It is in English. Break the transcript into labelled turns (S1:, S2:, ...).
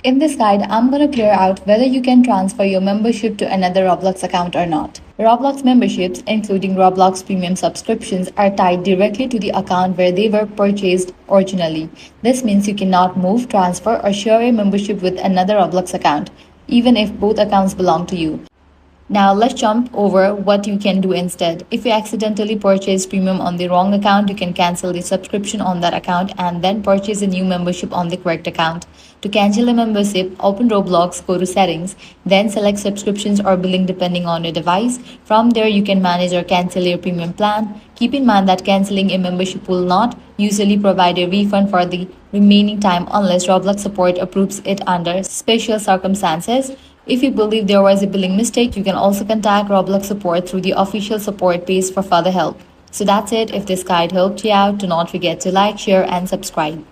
S1: In this guide, I'm going to clear out whether you can transfer your membership to another Roblox account or not. Roblox memberships, including Roblox premium subscriptions, are tied directly to the account where they were purchased originally. This means you cannot move, transfer, or share a membership with another Roblox account, even if both accounts belong to you. Now let's jump over what you can do instead. If you accidentally purchase premium on the wrong account, you can cancel the subscription on that account and then purchase a new membership on the correct account. To cancel a membership, open Roblox, go to settings, then select subscriptions or billing depending on your device. From there, you can manage or cancel your premium plan. Keep in mind that canceling a membership will not usually provide a refund for the remaining time unless Roblox support approves it under special circumstances. If you believe there was a billing mistake, you can also contact Roblox support through the official support page for further help. So that's it. If this guide helped you out, do not forget to like, share, and subscribe.